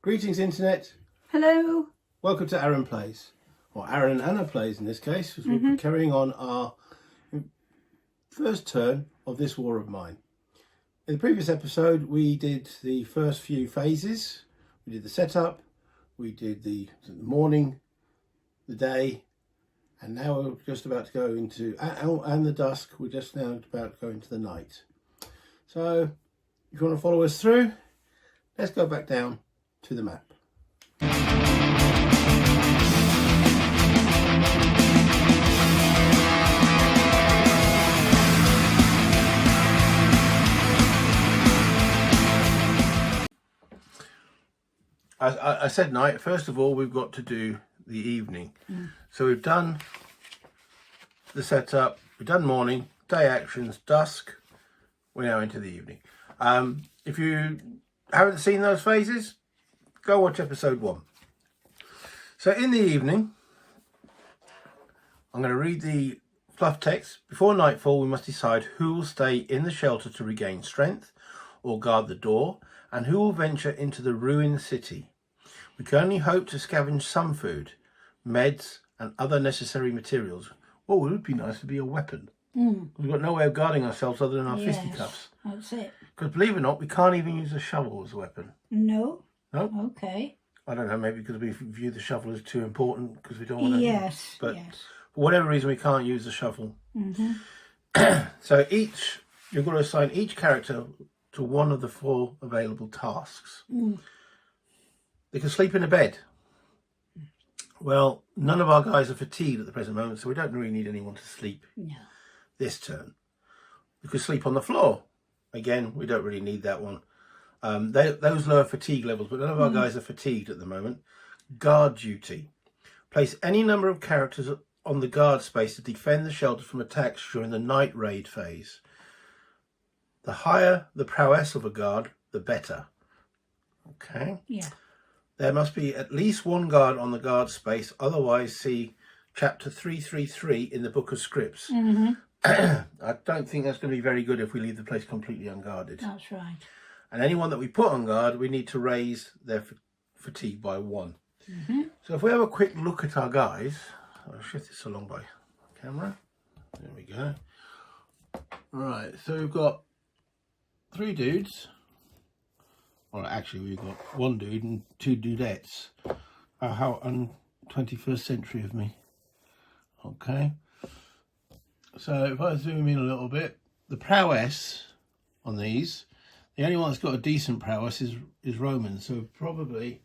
Greetings Internet, Hello. welcome to Aaron Plays, or Aaron and Anna Plays in this case, as we're carrying on our first turn of this War of Mine. In the previous episode we did the first few phases. We did the setup, we did the morning, the day, and now we're just about to go into, and the dusk, we're just now about to go into the night. So if you want to follow us through, let's go back down to the map. I said night. First of all, we've got to do the evening. So we've done the setup, we've done morning, day actions, dusk. We're now into the evening. If you haven't seen those phases, go watch episode 1. So in the evening, I'm going to read the fluff text. Before nightfall, we must decide who will stay in the shelter to regain strength or guard the door, and who will venture into the ruined city. We can only hope to scavenge some food, meds, and other necessary materials. What would be nice to be a weapon. We've got no way of guarding ourselves other than our fisticuffs. That's it. Because believe it or not, we can't even use a shovel as a weapon. No. No? Okay. I don't know, maybe because we view the shovel as too important because we don't want to. Yes. But yes. for whatever reason, we can't use the shovel. So you've got to assign each character to one of the 4 available tasks. They can sleep in a bed. Well, none of our guys are fatigued at the present moment, so we don't really need anyone to sleep this turn. We could sleep on the floor. Again, we don't really need that one. Those lower fatigue levels, but none of our guys are fatigued at the moment. Guard duty. Place any number of characters on the guard space to defend the shelter from attacks during the night raid phase. The higher the prowess of a guard, the better. Okay? Yeah. There must be at least 1 guard on the guard space, otherwise see chapter 333 in the Book of Scripts. I don't think that's going to be very good if we leave the place completely unguarded. That's right. And anyone that we put on guard, we need to raise their fatigue by 1. So if we have a quick look at our guys, I'll shift this along by camera. There we go. Right, so we've got 3 dudes. Well, actually, we've got 1 dude and 2 dudettes. How 21st century of me. Okay. So if I zoom in a little bit, the prowess on these, the only one that's got a decent prowess is Roman. So probably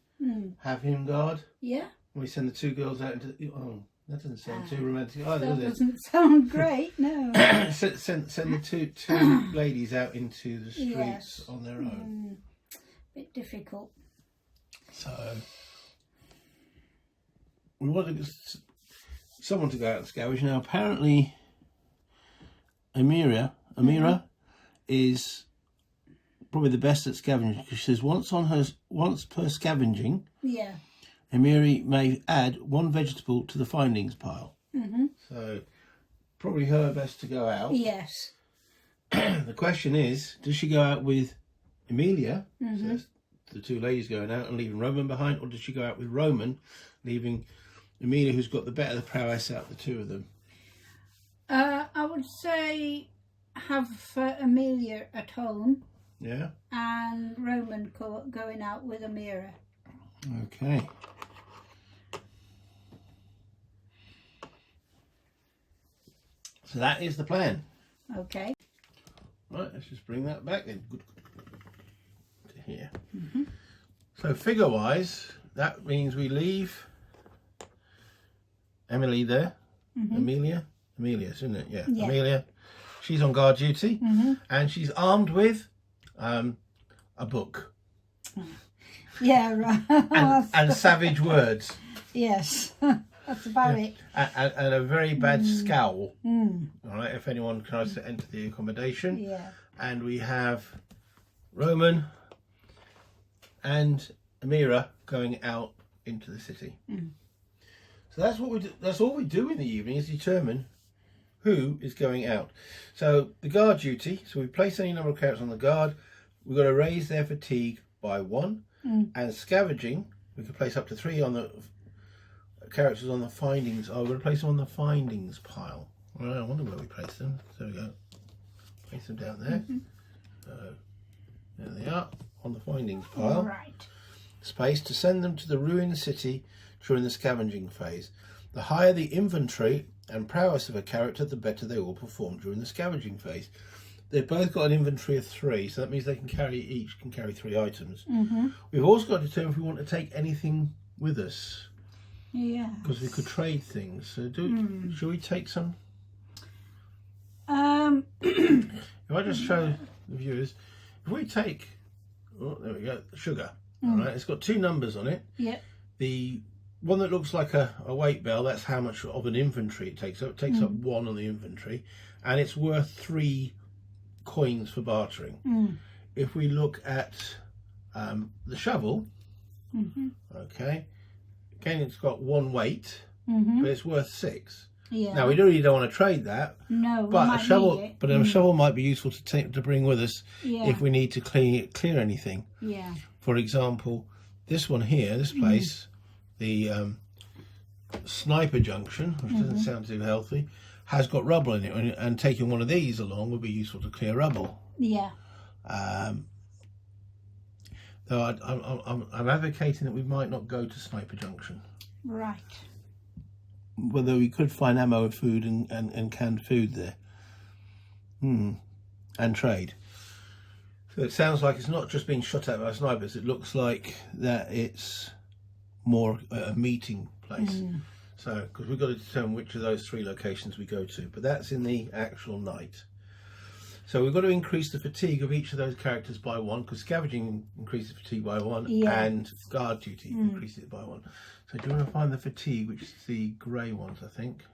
have him guard. Yeah. We send the 2 girls out into. Oh, that doesn't sound too romantic either, That does it? doesn't sound great. No. send the two ladies out into the streets on their own. Bit difficult. So we want someone to go out and scavenge. Now apparently Amira is probably the best at scavenging, because she says once per scavenging, Amiri may add 1 vegetable to the findings pile. So probably her best to go out. Yes. The question is, does she go out with Emilia, so that's the 2 ladies going out and leaving Roman behind, or does she go out with Roman, leaving Emilia, who's got the better the out of the 2 of them? I would say have Amelia at home. Yeah. And Roman going out with Amira. Okay. So that is the plan. Okay. Right, let's just bring that back then. Good. To here. So figure-wise, that means we leave Emily there. Amelia, isn't it? Yeah. Amelia. She's on guard duty, and she's armed with a book. Yeah, right. and savage words. Yes. That's about it. And a very bad scowl. All right, if anyone tries to enter the accommodation. Yeah. And we have Roman and Amira going out into the city. So that's what we do. That's all we do in the evening, is determine who is going out. So the guard duty. So we place any number of characters on the guard. We've got to raise their fatigue by 1. And scavenging, we can place up to 3 on the characters on the findings. Oh, we're going to place them on the findings pile. Well, I wonder where we place them. There we go. Place them down there. So there they are on the findings pile. Right. Space to send them to the ruined city during the scavenging phase. The higher the inventory and prowess of a character, the better they will perform during the scavenging phase. They've both got an inventory of 3, so that means they can carry 3 items. We've also got to determine if we want to take anything with us, Yeah. because we could trade things. So should we take some? If I just show the viewers, if we take, oh, there we go, sugar. All right, it's got 2 numbers on it. Yep. The one that looks like a weight bell, that's how much of an inventory it takes up. It takes up 1 on the inventory, and it's worth 3 coins for bartering. If we look at the shovel, okay, again it's got 1 weight, but it's worth 6. Yeah. Now we really don't want to trade that, No, but a shovel might be useful to bring with us if we need to clear anything. Yeah. For example, this one here, this place, the Sniper Junction, which doesn't sound too healthy, has got rubble in it, and taking one of these along would be useful to clear rubble. Yeah. Though I'm advocating that we might not go to Sniper Junction. Right. Whether we could find ammo, food, and canned food there. And trade. So it sounds like it's not just being shot at by snipers. It looks like that it's more a meeting place. So, because we've got to determine which of those 3 locations we go to. But that's in the actual night. So we've got to increase the fatigue of each of those characters by 1, because scavenging increases fatigue by 1, and guard duty increases it by 1. So do you want to find the fatigue, which is the grey ones, I think?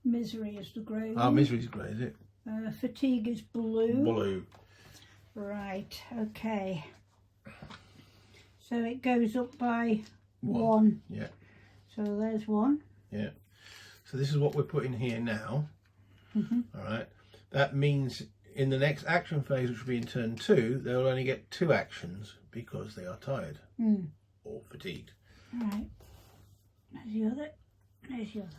Misery is the grey one. Ah, misery's grey, is it? Fatigue is blue. Blue. Right, okay. So it goes up by 1. Yeah. So there's 1. Yeah. So this is what we're putting here now. All right. That means in the next action phase, which will be in turn 2, they'll only get 2 actions because they are tired or fatigued. Right. There's the other. There's the other.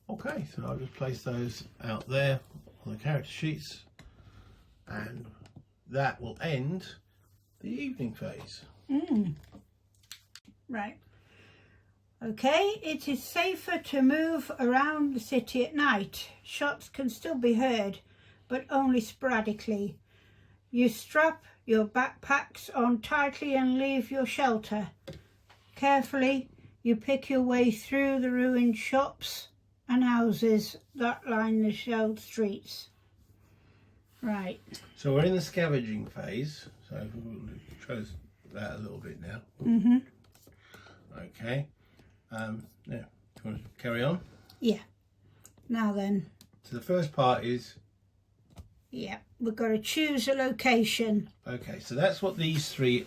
Okay, so I'll just place those out there on the character sheets, and that will end the evening phase. Right. Okay, it is safer to move around the city at night. Shots can still be heard, but only sporadically. You strap your backpacks on tightly and leave your shelter. Carefully, you pick your way through the ruined shops and houses that line the shelled streets. Right. So we're in the scavenging phase, so we'll show that a little bit now. Okay. Yeah. Do you want to carry on? Yeah. Now then. So the first part is... Yeah, we've got to choose a location. Okay, so that's what these 3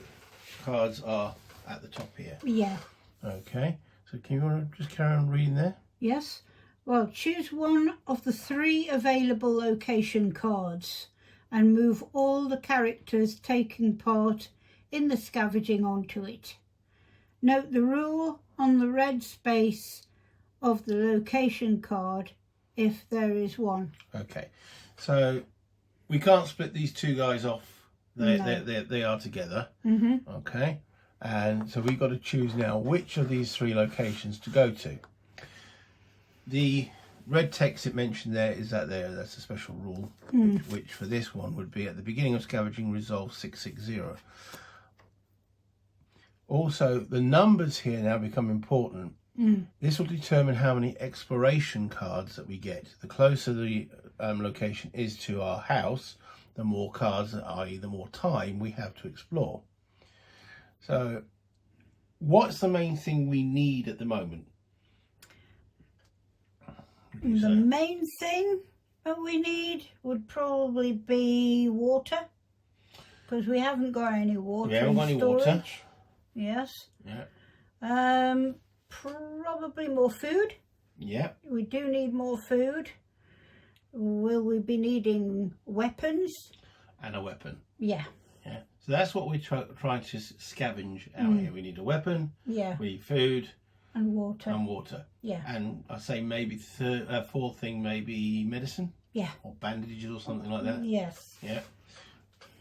cards are at the top here. Yeah. Okay, so can you want to just carry on reading there? Yes. Well, choose one of the 3 available location cards and move all the characters taking part in the scavenging onto it. Note the rule on the red space of the location card if there is one. Okay, so we can't split these 2 guys off. They are together. Okay, and so we've got to choose now which of these 3 locations to go to. The red text it mentioned there is that's a special rule, which for this one would be at the beginning of scavenging resolve 660. Also, the numbers here now become important. This will determine how many exploration cards that we get. The closer the location is to our house, the more cards, i.e. the more time we have to explore. So, what's the main thing we need at the moment? The main thing that we need would probably be water, because we haven't got any water. We haven't got any water. Yes. Yeah. Probably more food. Yeah. We do need more food. will we be needing weapons? And a weapon. Yeah. Yeah. So that's what we're trying to scavenge out here. We need a weapon. Yeah. We need food. And water. And water. Yeah. And I say maybe fourth thing, maybe medicine. Yeah. Or bandages or something like that. Yes. Yeah.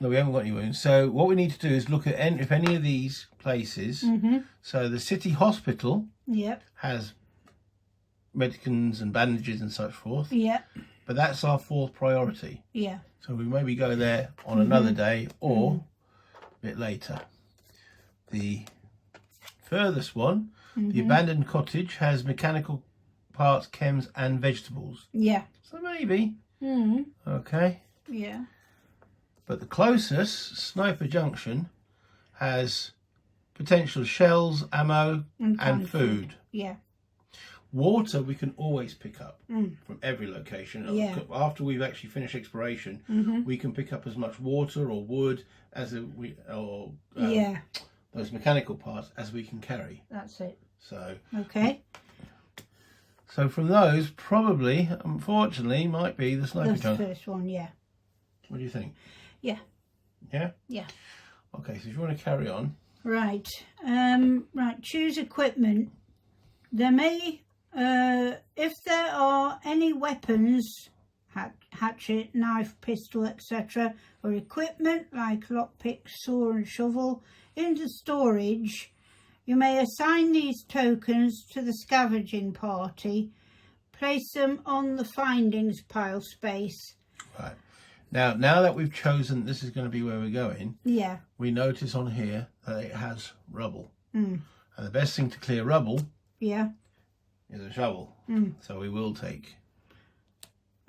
No, we haven't got any wounds. So what we need to do is look at if any of these places. So the city hospital. Yep. Has medicines and bandages and such forth. Yeah. But that's our fourth priority. Yeah. So we maybe go there on another day or a bit later. The furthest one, the abandoned cottage, has mechanical parts, chems and vegetables. Yeah. So maybe. Okay. Yeah. But the closest, Sniper Junction, has potential shells, ammo and food. Yeah. Water we can always pick up from every location. Yeah. After we've actually finished exploration, we can pick up as much water or wood as those mechanical parts as we can carry. That's it. So Okay. So from those, probably, unfortunately, might be the Sniper That's the Junction. first one. Yeah. What do you think? Yeah. Yeah. Yeah. Okay. So if you want to carry on. Right. Right. Choose equipment. There may, if there are any weapons, hatchet, knife, pistol, etc., or equipment like lockpick, saw and shovel in the storage, you may assign these tokens to the scavenging party. Place them on the findings pile space. Right. Now that we've chosen this is going to be where we're going, Yeah. we notice on here that it has rubble. Mm. And the best thing to clear rubble Yeah. is a shovel. So we will take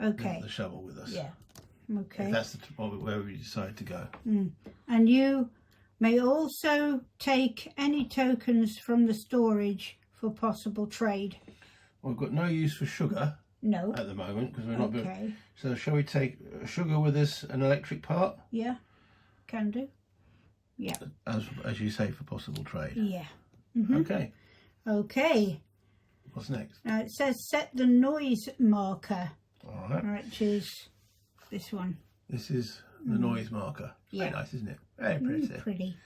Okay. the shovel with us. Yeah. Okay. If that's where we decide to go. And you may also take any tokens from the storage for possible trade. We've got no use for sugar No. at the moment because we're not. Okay. So shall we take sugar with us, an electric part, Yeah. Can do. Yeah. as you say, for possible trade? Yeah. Okay. Okay. What's next? Now it says set the noise marker, All right. which is this one. This is the noise marker. Yeah. Very nice, isn't it? Very pretty. Pretty.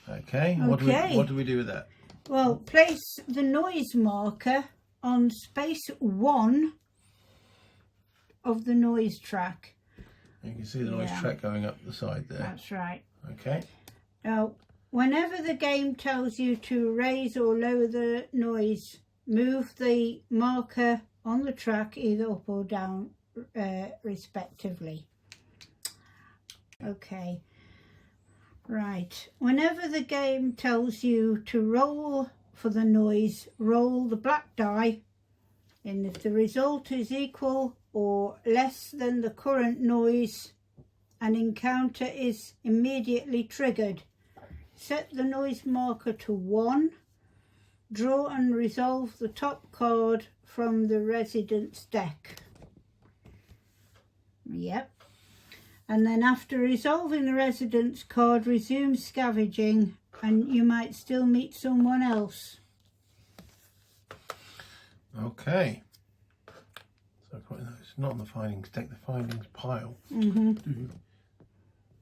Okay. Okay. What do we do with that? Well, place the noise marker on space 1 of the noise track. You can see the noise track going up the side there. That's right. Okay. Now, whenever the game tells you to raise or lower the noise, move the marker on the track either up or down, respectively. Okay. Right. Whenever the game tells you to roll for the noise, roll the black die, and if the result is equal or less than the current noise, an encounter is immediately triggered. Set the noise marker to 1. Draw and resolve the top card from the resident's deck. Yep. And then after resolving the resident's card, resume scavenging and you might still meet someone else. Okay. So it's not on the findings deck, the findings pile.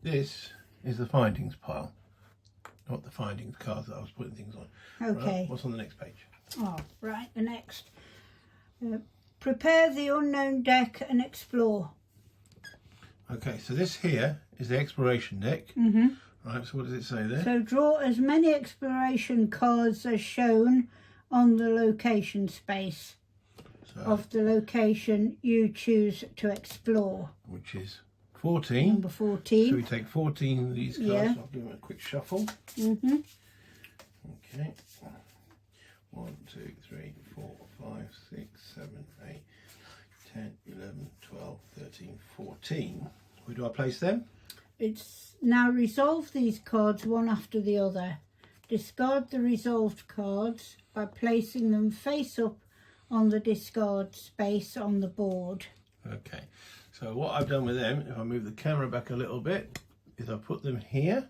This is the findings pile, not the findings cards that I was putting things on. Okay. Right, what's on the next page? Oh, right, the next. Prepare the unknown deck and explore. Okay, so this here is the exploration deck. Right, so what does it say there? So draw as many exploration cards as shown on the location space of the location you choose to explore. Which is 14. Number 14. So we take 14 of these cards. Yeah. I'll give them a quick shuffle. Okay. 1, 2, 3, 4, 5, 6, 7, 8, 10, 11, 12, 13, 14. Where do I place them? It's now resolve these cards one after the other. Discard the resolved cards by placing them face up on the discard space on the board. Okay, so what I've done with them, if I move the camera back a little bit, is I put them here,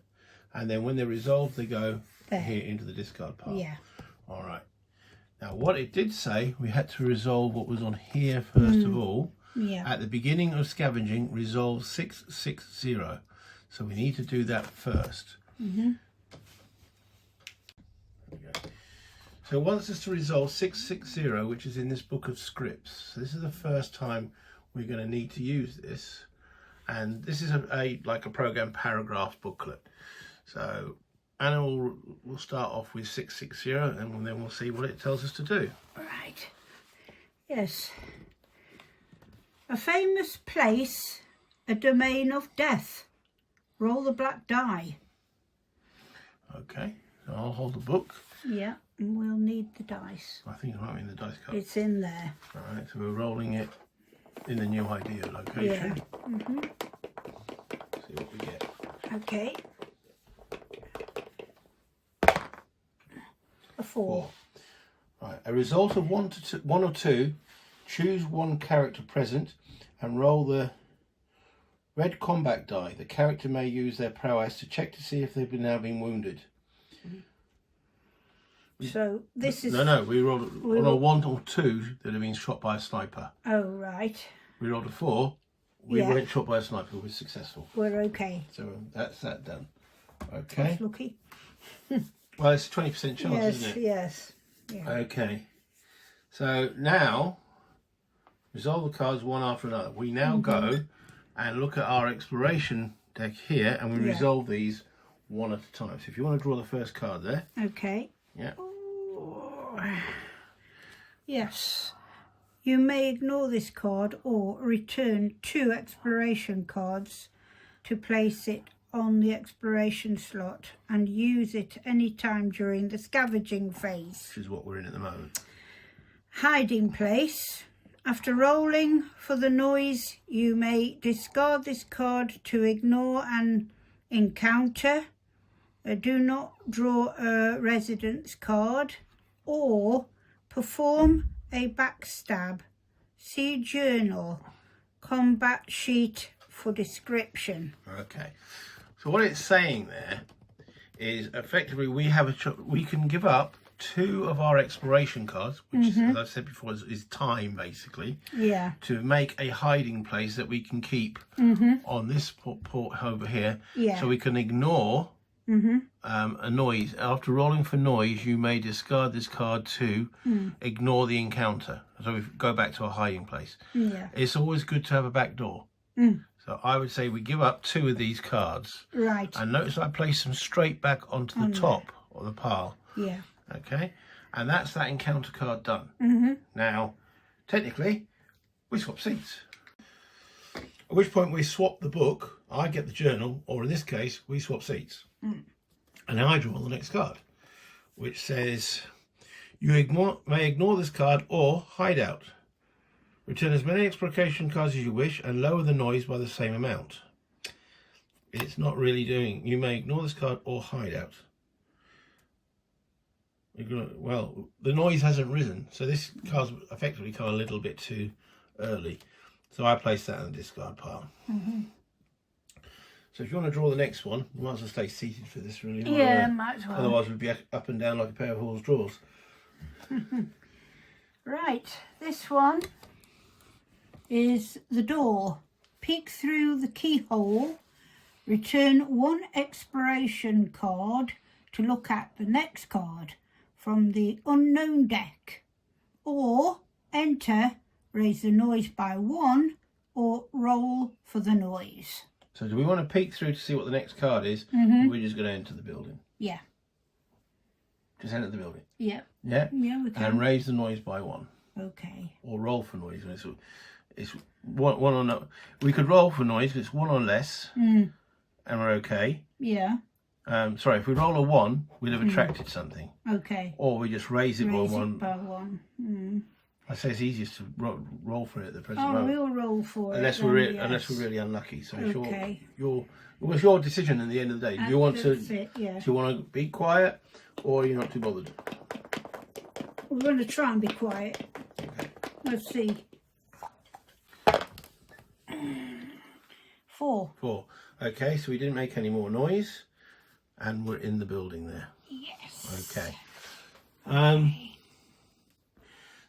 and then when they're resolved, they go There. here into the discard pile. Yeah. All right. Now, what it did say, we had to resolve what was on here first of all. Yeah. At the beginning of scavenging, resolve 660. So we need to do that first. Mm-hmm. So it wants us to resolve 660, which is in this book of scripts. So this is the first time we're going to need to use this. And this is like a program paragraph booklet. So Anna will start off with 660 and then we'll see what it tells us to do. Right. Yes. A famous place, a domain of death. Roll the black die. Okay, so I'll hold the book. Yeah, and we'll need the dice. I think it might be in the dice cup. It's in there. All right, so we're rolling it in the new idea location. Yeah. Mm-hmm. See what we get. Okay. A 4. Right, a result of 1 or 2. Choose one character present and roll the red combat die. The character may use their prowess to check to see if they've now been wounded. So this is... No, we rolled on a 1 or 2 that have been shot by a sniper. Oh, right. We rolled a 4. We Yeah. weren't shot by a sniper. We were successful. We're okay. So that's that done. Okay. That's lucky. Well, it's a 20% chance, Yes, isn't it? yes. Yeah. Okay. So now, resolve the cards one after another. We now go and look at our exploration deck here, and we Yeah. resolve these one at a time. So if you want to draw the first card there. Okay. Yeah. Yes. You may ignore this card or return 2 exploration cards to place it on the exploration slot and use it any time during the scavenging phase. Which is what we're in at the moment. Hiding place. After rolling for the noise, you may discard this card to ignore an encounter. Do not draw a residence card or perform a backstab. See journal, combat sheet for description. Okay. So what it's saying there is effectively we can give up 2 of our exploration cards, which is, as I've said before, is time basically, Yeah. to make a hiding place that we can keep on this port over here. Yeah. So we can ignore a noise. After rolling for noise, you may discard this card to ignore the encounter. So we go back to our hiding place. Yeah. It's always good to have a back door. So I would say we give up 2 of these cards. Right. And notice I place them straight back onto the top of the pile. Yeah. Okay, and that's that encounter card done. Now, technically, we swap seats. At which point we swap the book, I get the journal, or in this case, we swap seats. And now I draw the next card, which says, you may ignore this card or hide out. Return as many exploration cards as you wish and lower the noise by the same amount. It's not really doing, you may ignore this card or hide out. Well, the noise hasn't risen, so this card's effectively come a little bit too early. So I place that in the discard pile. So if you want to draw the next one, you might as well stay seated for this, really. Yeah, might as well. Otherwise we'd be up and down like a pair of horse drawers. Right, this one is the door. Peek through the keyhole, return 1 exploration card to look at the next card from the unknown deck, or enter, raise the noise by 1, or roll for the noise. So do we want to peek through to see what the next card is? Or we're just going to enter the building? Yeah. Just enter the building? Yeah. Yeah? Yeah, we can. And raise the noise by 1. Okay. Or roll for noise. It's one or no. We could roll for noise if it's 1 or less, and we're okay. Yeah. Sorry, if we roll a 1, we'll have attracted something. Okay. Or we just raise it by Raise 1. it by 1. I say it's easiest to roll for it at the present Oh, moment. we'll roll for Unless it. we're then, unless yes. we're really unlucky. So Okay. it was your decision at the end of the day. Do you want to? That's it, yeah. Do you want to be quiet, or you're not too bothered? We're going to try and be quiet. Let's see. 4. 4. Okay, so we didn't make any more noise, and we're in the building there. Yes. Okay.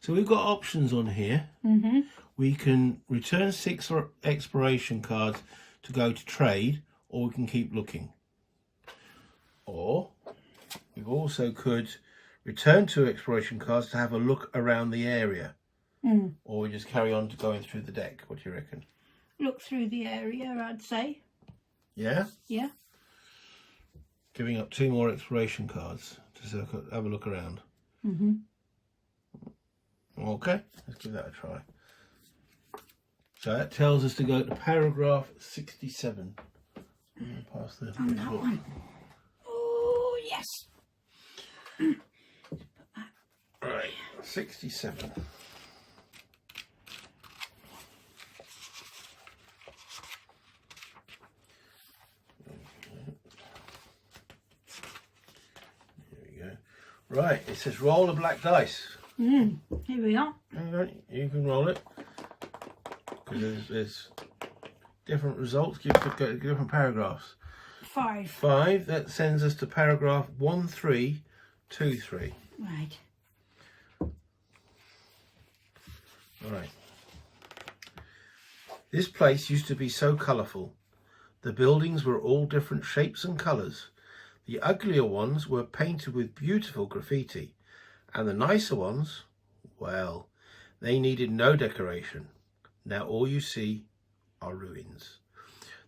So we've got options on here. we can return 6 exploration cards to go to trade, or we can keep looking. Or we also could return 2 exploration cards to have a look around the area. Or we just carry on to going through the deck. What do you reckon? Look through the area, I'd say. Yeah? Yeah. Giving up 2 more exploration cards to have a look around. Okay, let's give that a try. So that tells us to go to paragraph 67. Pass the On that book. one. Oh, yes. Right, 67. Right, it says roll a black dice. Here we are. You can roll it. Because there's different results, different paragraphs. 5. 5, that sends us to paragraph 1323. Right. Alright. This place used to be so colourful. The buildings were all different shapes and colours. The uglier ones were painted with beautiful graffiti, and the nicer ones, well, they needed no decoration. Now all you see are ruins.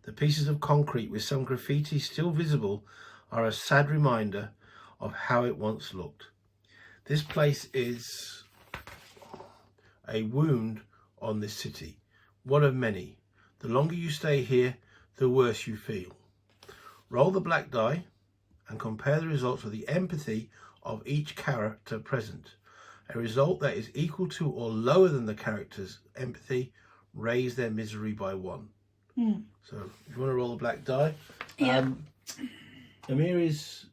The pieces of concrete with some graffiti still visible are a sad reminder of how it once looked. This place is a wound on this city, one of many. The longer you stay here, the worse you feel. Roll the black die and compare the results with the empathy of each character present. A result that is equal to or lower than the character's empathy, raise their misery by 1. So if you want to roll the black die, Emily's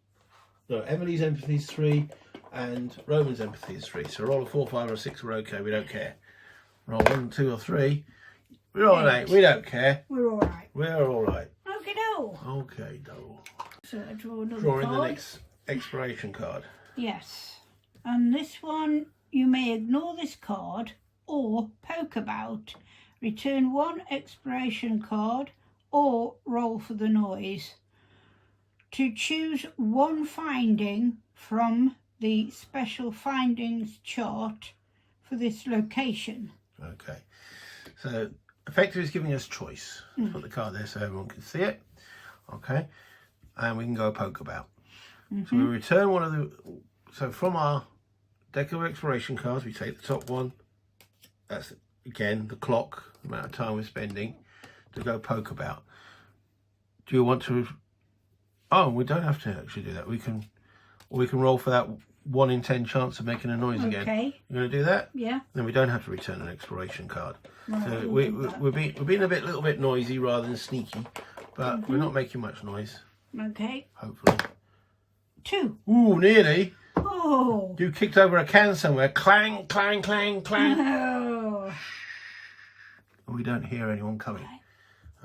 empathy is 3 and Roman's empathy is 3. So roll a 4, 5 or 6, we're okay, we don't care. Roll 1, 2 or 3, we're all right, we don't care. We're all right. We're all right. Okay, no. Okay, though. So I draw another Drawing card. the next exploration card. Yes. And this one, you may ignore this card or poke about. Return 1 exploration card or roll for the noise. To choose 1 finding from the special findings chart for this location. Okay. So effectively it's giving us choice. Let's put the card there so everyone can see it. Okay. And we can go poke about. So we return one of the... So from our deck of exploration cards, we take the top one. That's, again, the clock, the amount of time we're spending to go poke about. Do you want to... Oh, we don't have to actually do that. We can roll for that 1 in 10 chance of making a noise again. Okay. You're going to do that? Yeah. Then we don't have to return an exploration card. Right, So we'll we're being a little bit noisy rather than sneaky, but we're not making much noise. Okay. Hopefully. 2. Ooh, nearly. Oh. You kicked over a can somewhere. Clang, clang, clang, clang. Oh. We don't hear anyone coming.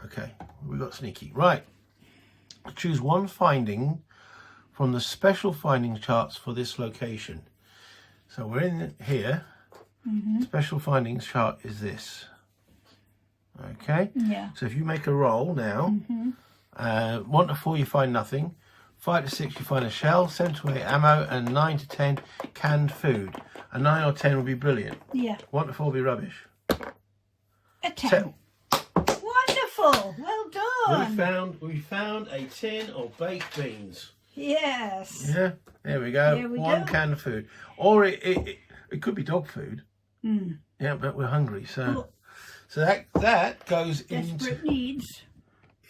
Okay, we got sneaky. Right. Choose 1 finding from the special findings charts for this location. So we're in here. Special findings chart is this. Okay. Yeah. So if you make a roll now, 1 to 4 you find nothing, 5 to 6 you find a shell, 7 to 8 ammo, and 9 to 10 canned food. A 9 or 10 would be brilliant. Yeah. 1 to 4 would be rubbish. A 10. Wonderful. Well done. We found a tin of baked beans. Yes. Yeah, there we go. There we 1 go. canned food, or it could be dog food. Yeah, but we're hungry, so that goes Desperate needs.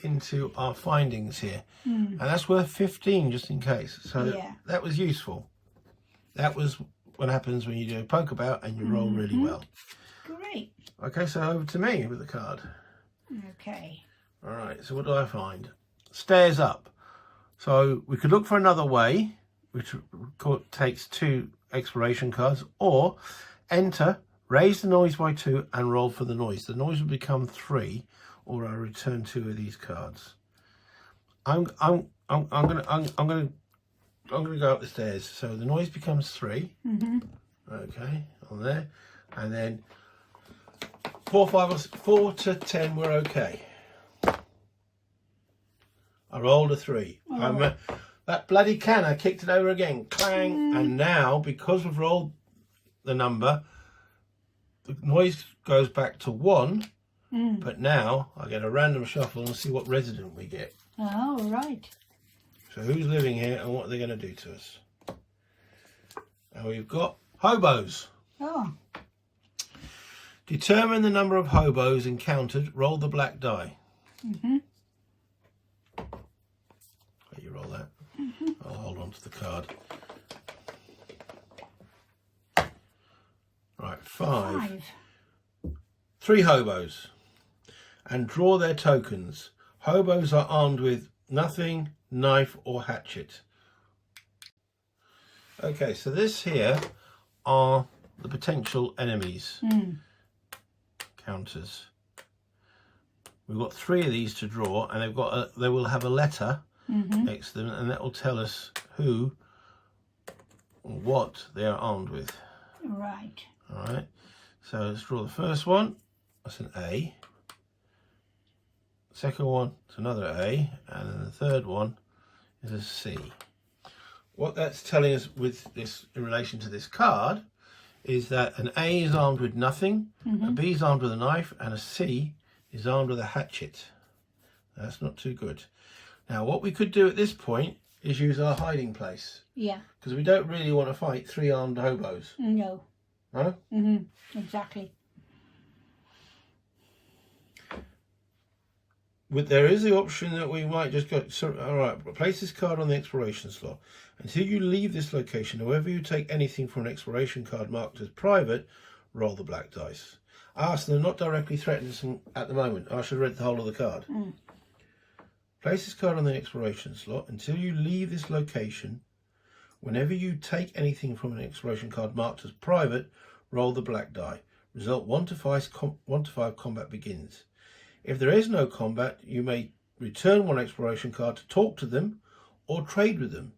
into our findings here, and that's worth 15 just in case. So that was useful. That was what happens when you do a poke about and you roll really well. Great. Okay, so over to me with the card. Okay. All right, so what do I find? Stairs up. So we could look for another way, which takes 2 exploration cards, or enter, raise the noise by 2 and roll for the noise. The noise will become 3, or I return 2 of these cards. I'm gonna go up the stairs. So the noise becomes 3. Okay, on there, and then 4 to 10 were okay. I rolled a 3. Oh. That bloody can, I kicked it over again. Clang. And now, because we've rolled the number, the noise goes back to 1. But now I get a random shuffle and see what resident we get. Oh, right. So who's living here and what are they going to do to us? And we've got hobos. Oh. Determine the number of hobos encountered. Roll the black die. Let you roll that. I'll hold on to the card. Right, 5. 3 hobos. And draw their tokens. Hobos are armed with nothing, knife or hatchet. Okay, so this here are the potential enemies. Counters. We've got 3 of these to draw, and they will have a letter next to them, and that will tell us who or what they are armed with. Right. All right. So let's draw the first one. That's an A. Second one is another A, and then the third one is a C. What that's telling us with this in relation to this card is that an A is armed with nothing, a B is armed with a knife, and a C is armed with a hatchet. That's not too good. Now what we could do at this point is use our hiding place. Yeah. Because we don't really want to fight 3 armed hobos. No. No? Exactly. There is the option that we might just go, so, all right, place this card on the exploration slot. Until you leave this location, however you take anything from an exploration card marked as private, roll the black dice. So they're not directly threatening us at the moment. I should have read the whole of the card. Place this card on the exploration slot. Until you leave this location, whenever you take anything from an exploration card marked as private, roll the black die. Result 1 to 5 combat begins. If there is no combat, you may return 1 exploration card to talk to them or trade with them.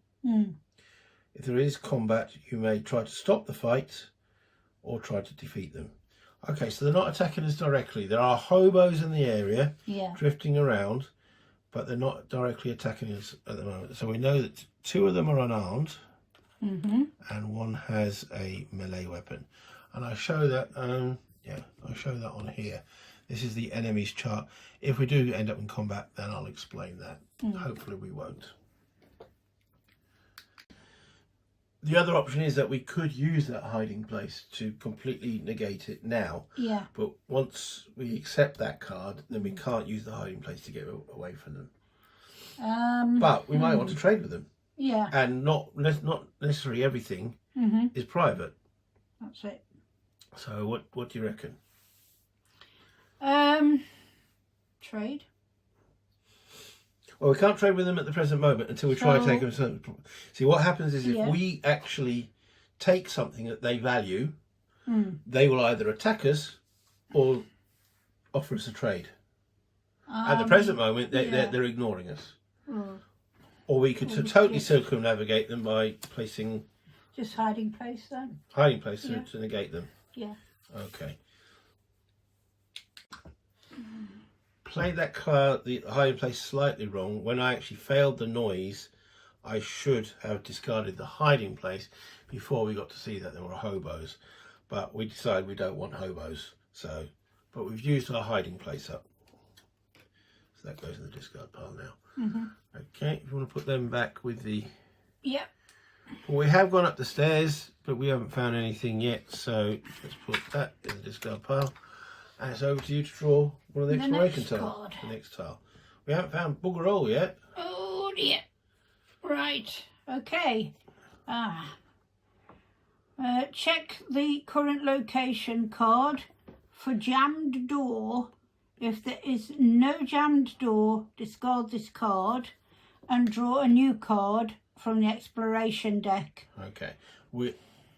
If there is combat, you may try to stop the fight or try to defeat them. Okay, so they're not attacking us directly. There are hobos in the area drifting around, but they're not directly attacking us at the moment. So we know that 2 of them are unarmed and 1 has a melee weapon. And I show that, I show that on here. This is the enemy's chart. If we do end up in combat, then I'll explain that. Hopefully we won't. The other option is that we could use that hiding place to completely negate it now. Yeah. But once we accept that card, then we can't use the hiding place to get away from them. But we might want to trade with them. Yeah. And not necessarily everything is private. That's it. So what do you reckon? Trade. Well, we can't trade with them at the present moment until we try to take them. See, what happens is if we actually take something that they value, they will either attack us or offer us a trade. At the present moment, they're ignoring us. Or we could totally circumnavigate them by placing... Just hiding place then? Hiding place to negate them. Yeah. Okay. Played that card, the hiding place, slightly wrong. When I actually failed the noise, I should have discarded the hiding place before we got to see that there were hobos. But we decided we don't want hobos. But we've used our hiding place up. So that goes in the discard pile now. Okay, if you want to put them back with the... Yep. Well, we have gone up the stairs, but we haven't found anything yet. So let's put that in the discard pile. And it's over to you to draw one of the exploration tiles. The next tile. We haven't found bugger all yet. Oh dear. Right. Okay. Check the current location card for jammed door. If there is no jammed door, discard this card and draw a new card from the exploration deck. Okay.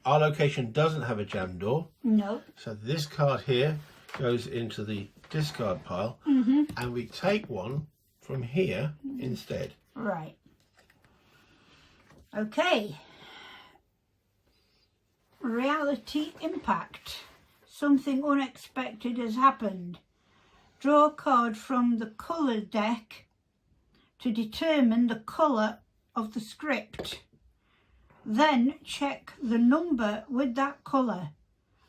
Our location doesn't have a jammed door. No. So this card here goes into the discard pile and we take one from here instead. Right. Okay. Reality impact. something unexpected has happened. Draw a card from the colour deck to determine the colour of the script. Then check the number with that colour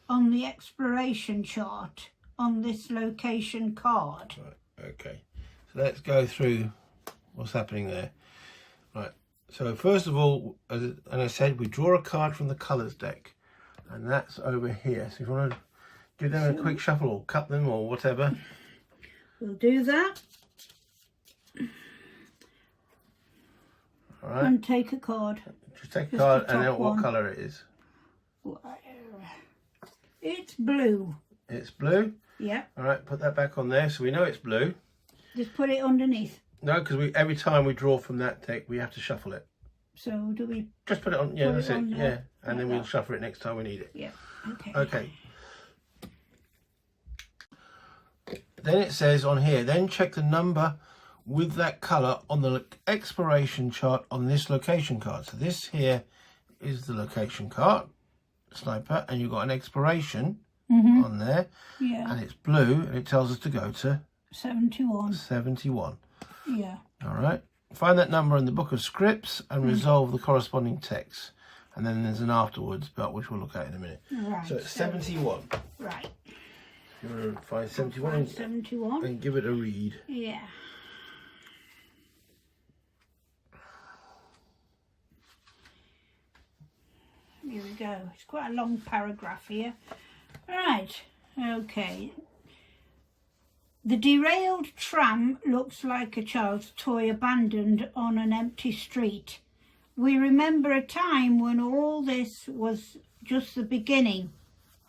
on the exploration chart on this location card. Right, okay. So let's go through what's happening there. Right, so first of all, and I said, we draw a card from the colours deck, and that's over here. So if you want to give them a quick shuffle or cut them or whatever. We'll do that. All right. And take a card. Just take a Just card the and then top what one. colour it is. It's blue. It's blue. Yeah. All right, put that back on there so we know it's blue. Just put it underneath. No, because every time we draw from that deck, we have to shuffle it. So do we? Just put it on. Yeah, Put that's it it. on Yeah, there, and then like we'll that. shuffle it next time we need it. Yeah. Okay. Okay. Then it says on here, then check the number with that colour on the exploration chart on this location card. So this here is the location card, sniper, and you've got an exploration on there, Yeah. and it's blue, and it tells us to go to 71. 71. Yeah. All right. Find that number in the book of scripts and resolve the corresponding text. And then there's an afterwards, but which we'll look at in a minute. Right. So it's 71. Right. You want to find 71 Find 71. and give it a read. Yeah. Here we go. It's quite a long paragraph here. Right. Okay. The derailed tram looks like a child's toy abandoned on an empty street. We remember a time when all this was just the beginning,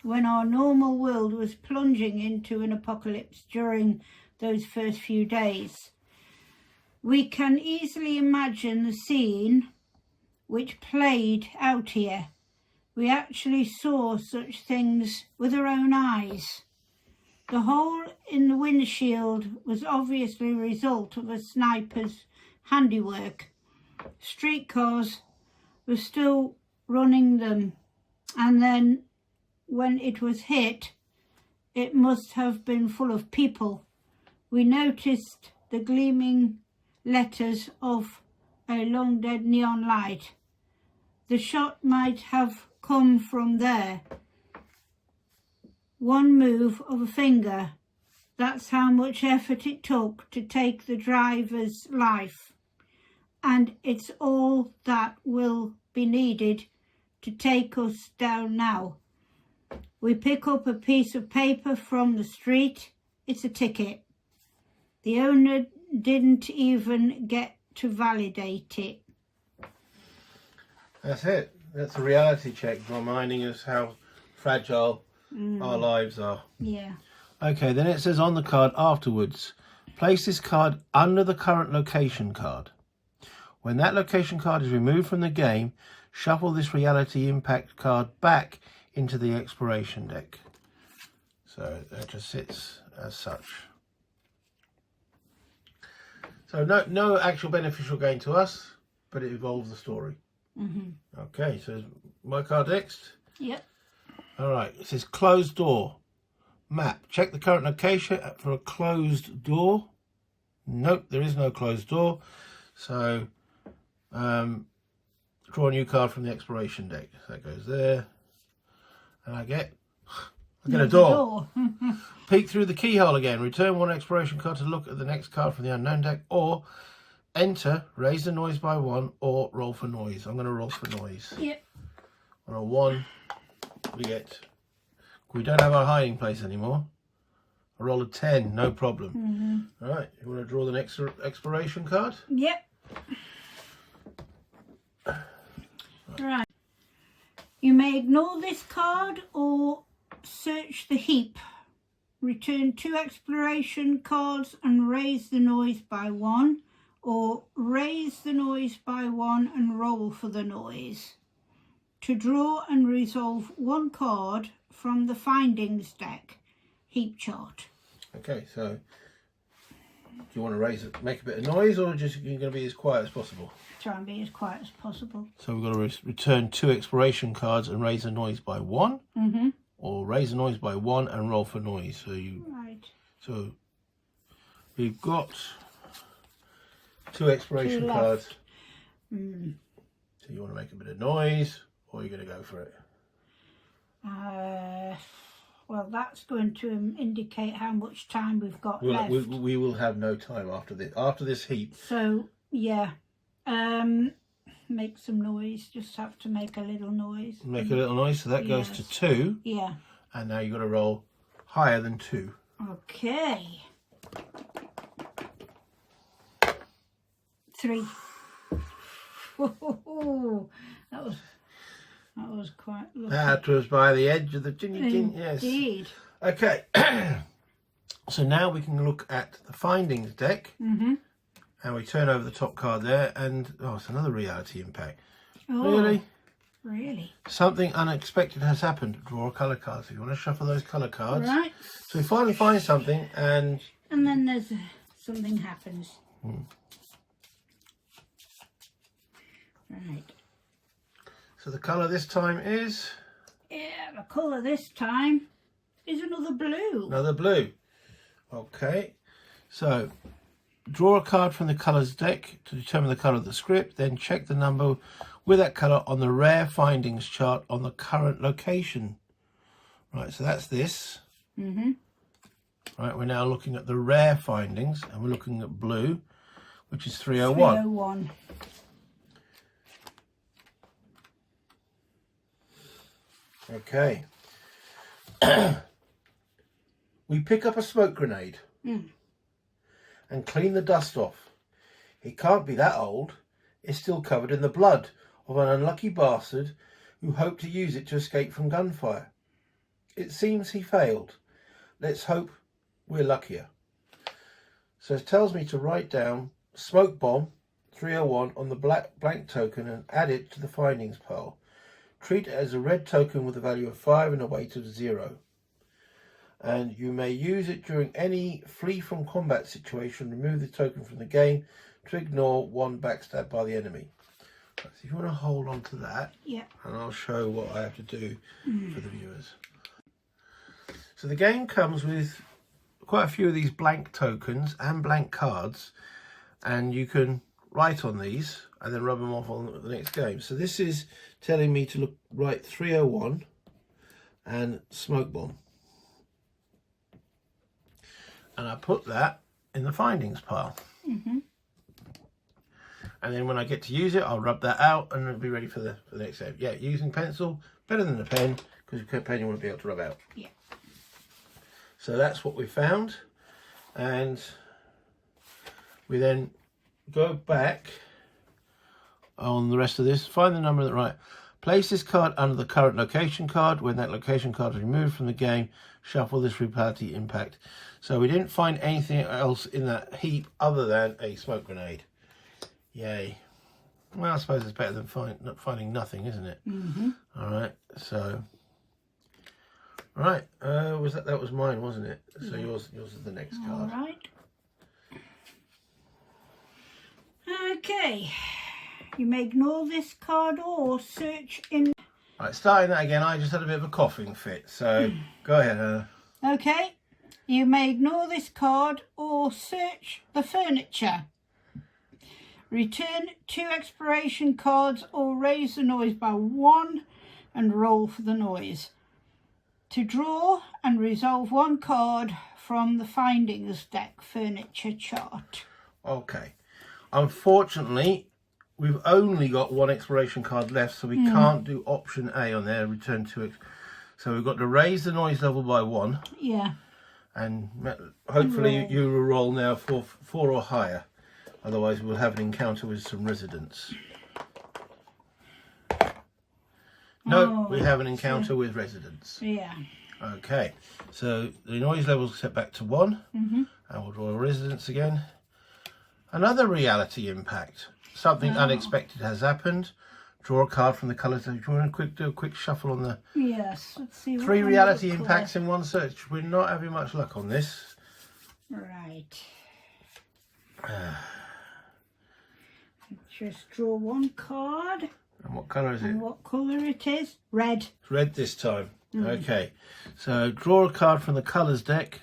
when our normal world was plunging into an apocalypse during those first few days. We can easily imagine the scene which played out here. We actually saw such things with our own eyes. The hole in the windshield was obviously a result of a sniper's handiwork. Streetcars were still running them, and then when it was hit, it must have been full of people. We noticed the gleaming letters of a long dead neon light. The shot might have come from there. One move of a finger. That's how much effort it took to take the driver's life. And it's all that will be needed to take us down now. We pick up a piece of paper from the street. It's a ticket. The owner didn't even get to validate it. That's it. That's a reality check, reminding us how fragile our lives are. Yeah. Okay, then it says on the card afterwards, place this card under the current location card. When that location card is removed from the game, shuffle this reality impact card back into the exploration deck. So that just sits as such. So no actual beneficial gain to us, but it evolves the story. Okay, so my card next. Yep. All right, it says closed door. Map. Check the current location for a closed door. Nope, there is no closed door. So draw a new card from the exploration deck. So that goes there. And I get a door. Peek through the keyhole again. Return one exploration card to look at the next card from the unknown deck. Or enter, raise the noise by 1, or roll for noise. I'm going to roll for noise. Yep. On a 1, we don't have our hiding place anymore. I roll a 10, no problem. All right, you want to draw the next exploration card? Yep. Right. You may ignore this card or search the heap. Return 2 exploration cards and raise the noise by 1, or raise the noise by 1 and roll for the noise. To draw and resolve 1 card from the findings deck, heap chart. Okay, so do you want to raise it, make a bit of noise, or just you're going to be as quiet as possible? Try and be as quiet as possible. So we've got to return 2 exploration cards and raise the noise by 1, or raise the noise by 1 and roll for noise. Right. So we've got 2 exploration 2 left. cards. Mm. So you want to make a bit of noise, or you're going to go for it? Well, that's going to indicate how much time we've got left. We will have no time after this. After this heat. So yeah, make some noise. Just have to make a little noise. Make a little noise. So that goes to 2. Yeah. And now you've got to roll higher than 2. Okay. 3. That was quite lucky. That was by the edge of the chin. Yes. Indeed. Okay. So now we can look at the findings deck. Mm-hmm. And we turn over the top card there, and it's another reality impact. Oh, Really? Really? Something unexpected has happened. Draw a colour card. So you want to shuffle those colour cards. Right. So we finally find something, and then there's something happens. Right. so the colour this time is Yeah, the colour this time is another blue. another blue. Okay. So draw a card from the colours deck to determine the colour of the script. Then check the number with that colour on the rare findings chart on the current location. Right. So that's this. Mm-hmm. Right. We're now looking at the rare findings, and we're looking at blue, which is 301. 301. Okay. We pick up a smoke grenade and clean the dust off. It can't be that old. It's still covered in the blood of an unlucky bastard who hoped to use it to escape from gunfire. It seems he failed. Let's hope we're luckier. So it tells me to write down smoke bomb 301 on the blank token and add it to the findings pile. Treat it as a red token with a value of 5 and a weight of 0. And you may use it during any flee from combat situation. Remove the token from the game to ignore 1 backstab by the enemy. So if you want to hold on to that, Yeah. and I'll show what I have to do for the viewers. So the game comes with quite a few of these blank tokens and blank cards, and you can write on these and then rub them off on the next game. So this is telling me to write 301 and smoke bomb. And I put that in the findings pile. Mm-hmm. And then when I get to use it, I'll rub that out and it'll be ready for the next game. Yeah, using pencil, better than a pen, because a pen you want to be able to rub out. Yeah. So that's what we found. And we then go back on the rest of this, find the number that right. Place this card under the current location card. When that location card is removed from the game, shuffle this reality impact. So we didn't find anything else in that heap other than a smoke grenade. Yay. Well, I suppose it's better than finding nothing, isn't it? Mm-hmm. All right, so... Right, that was mine, wasn't it? So Yeah. yours is the next All card. right. Okay. You may ignore this card or search in... Right, starting that again, I just had a bit of a coughing fit, so go ahead, Hannah. Okay. You may ignore this card or search the furniture. Return 2 exploration cards or raise the noise by 1 and roll for the noise. To draw and resolve 1 card from the findings deck furniture chart. Okay. Unfortunately, we've only got 1 exploration card left, so we can't do option A on there, return 2. So we've got to raise the noise level by 1. Yeah. And hopefully you will roll now for 4 or higher. Otherwise we'll have an encounter with some residents. No, we have an encounter with residents. Yeah. Okay, so the noise level is set back to 1. Mm-hmm. And we'll draw residents again. Another reality impact. Something unexpected has happened. Draw a card from the colours. Do you want to do a quick shuffle on the Yes. Let's see. 3 reality impacts in 1 search? We're not having much luck on this. Right. Just draw 1 card. And what colour is it? And what colour it is? Red. It's red this time. Okay, so draw a card from the colours deck,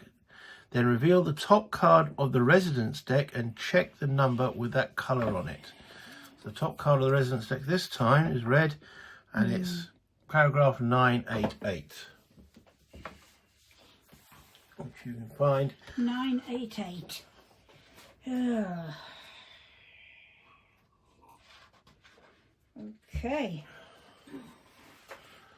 then reveal the top card of the residence deck and check the number with that colour on it. So the top card of the residence deck this time is red, and it's paragraph 988. Which you can find. 988. Okay.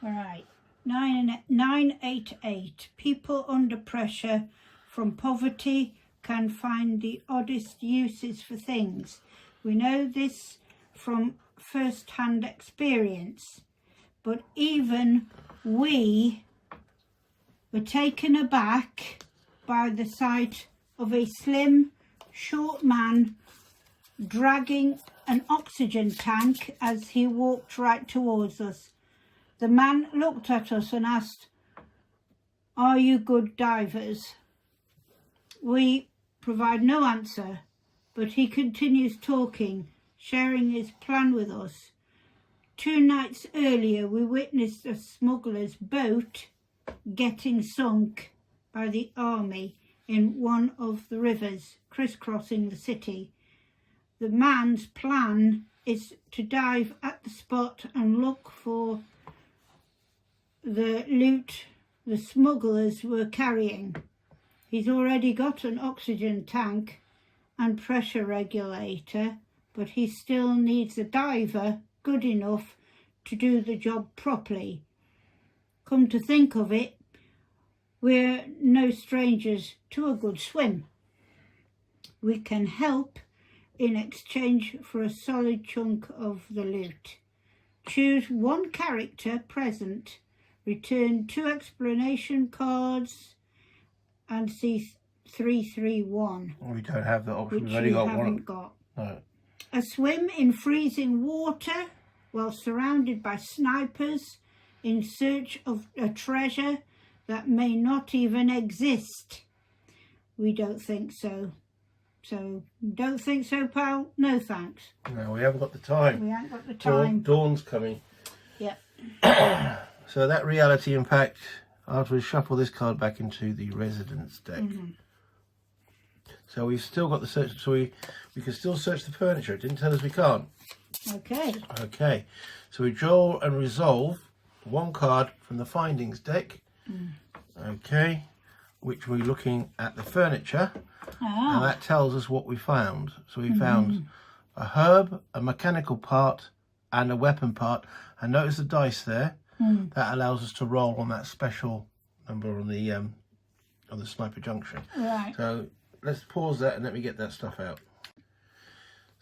All right. 988. People under pressure from poverty can find the oddest uses for things. We know this from first-hand experience, but even we were taken aback by the sight of a slim, short man dragging an oxygen tank as he walked right towards us. The man looked at us and asked, "Are you good divers?" We provide no answer, but he continues talking, sharing his plan with us. 2 nights earlier, we witnessed a smuggler's boat getting sunk by the army in one of the rivers crisscrossing the city. The man's plan is to dive at the spot and look for the loot the smugglers were carrying. He's already got an oxygen tank and pressure regulator, but he still needs a diver good enough to do the job properly. Come to think of it, we're no strangers to a good swim. We can help in exchange for a solid chunk of the loot. Choose 1 character present, return 2 explanation cards, and see 331. We don't have that option. Which We've only you got haven't one. got. No. A swim in freezing water while surrounded by snipers in search of a treasure that may not even exist. We don't think so. So, don't think so, pal? No thanks. No, we haven't got the time. We ain't got the time. Dawn's coming. Yep. So that reality impact, after we shuffle this card back into the residence deck. So we've still got the search, so we can still search the furniture. It didn't tell us we can't. Okay. Okay, so we draw and resolve 1 card from the findings deck. Okay, which we're looking at the furniture. And that tells us what we found. So we found a herb, a mechanical part, and a weapon part. And notice the dice there. That allows us to roll on that special number on the sniper junction. Right. So let's pause that and let me get that stuff out.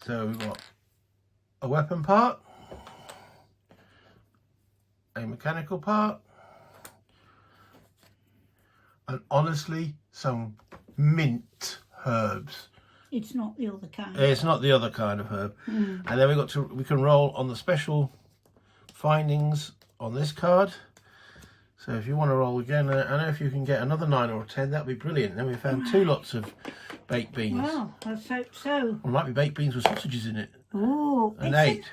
So we've got a weapon part, a mechanical part, and honestly, some mint herbs. It's not the other kind. It's not the other kind of herb. And then we can roll on the special findings on this card. So if you want to roll again, I don't know if you can get another 9 or a 10, that'd be brilliant. Then we found 2 lots of baked beans. Well, let's hope so. Or it might be baked beans with sausages in it. Oh, An it's 8. an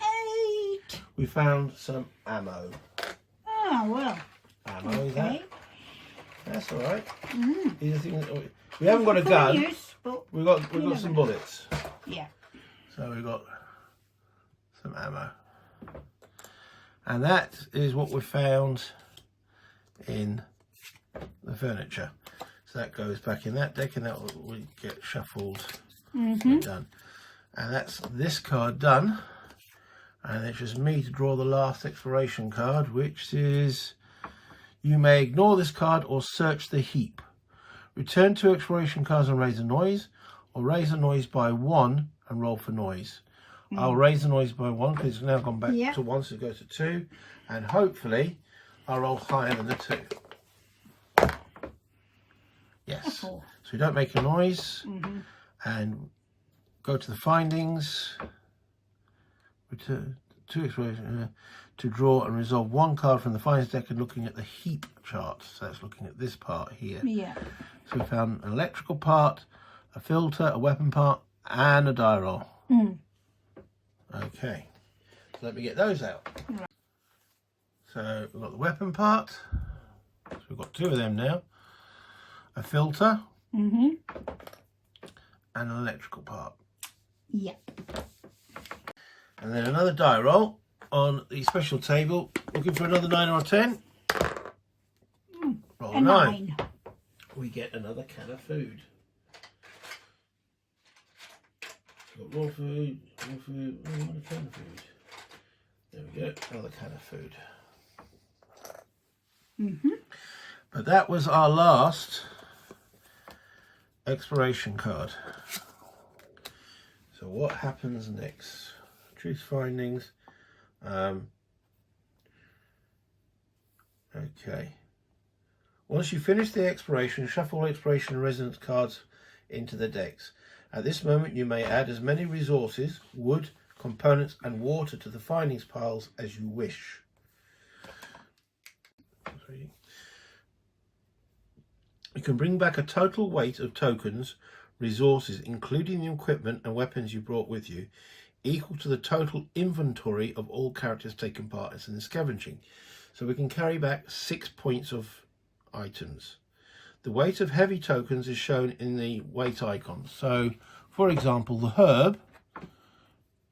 8. We found some ammo. Oh, well. Ammo, is Okay. that? That's all right. These are things that we haven't got a gun. Use, but We've got never some know. bullets. yeah. So we've got some ammo. And that is what we found in the furniture. So that goes back in that deck and that will get shuffled and done. And that's this card done. And it's just me to draw the last exploration card, which is: you may ignore this card or search the heap. Return 2 exploration cards and raise a noise, or raise a noise by 1 and roll for noise. I'll raise the noise by 1 because it's now gone back to 1, so it goes to 2. And hopefully I'll roll higher than the 2. Yes. So we don't make a noise. And go to the findings. Return 2 exploration to draw and resolve 1 card from the findings deck and looking at the heap chart. So that's looking at this part here. Yeah. So we found an electrical part, a filter, a weapon part, and a die roll. Okay, so let me get those out. So we've got the weapon part, So we've got 2 of them now. A filter and an electrical part. Yep. And then another die roll on the special table. Looking for another 9 or a 10. Roll A 9. We get another can of food. Got raw food, another can of food. There we go, another can of food. But that was our last exploration card. So what happens next? Truth findings. Okay. Once you finish the exploration, shuffle exploration and resonance cards into the decks. At this moment, you may add as many resources, wood, components, and water to the findings piles as you wish. You can bring back a total weight of tokens, resources, including the equipment and weapons you brought with you, equal to the total inventory of all characters taking part in the scavenging. So we can carry back 6 points of items. The weight of heavy tokens is shown in the weight icon. So, for example, the herb